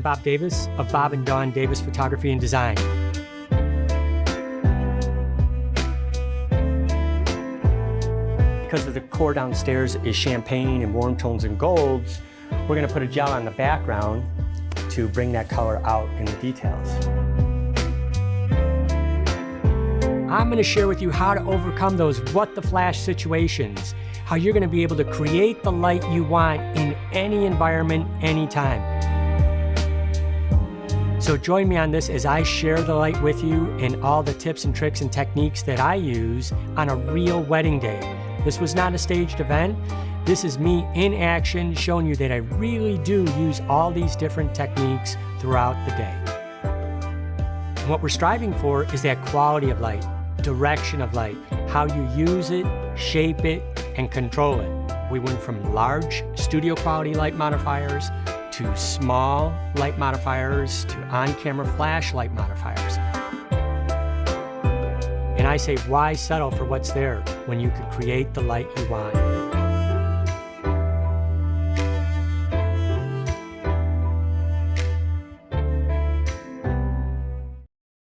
I'm Bob Davis of Bob and Dawn Davis Photography and Design. Because of the core downstairs is champagne and warm tones and golds, we're going to put a gel on the background to bring that color out in the details. I'm going to share with you how to overcome those what the flash situations, how you're going to be able to create the light you want in any environment, anytime. So join me on this as I share the light with you and all the tips and tricks and techniques that I use on a real wedding day. This was not a staged event. This is me in action showing you that I really do use all these different techniques throughout the day. And what we're striving for is that quality of light, direction of light, how you use it, shape it, and control it. We went from large studio quality light modifiers to small light modifiers to on-camera flash light modifiers. And I say, why settle for what's there when you could create the light you want?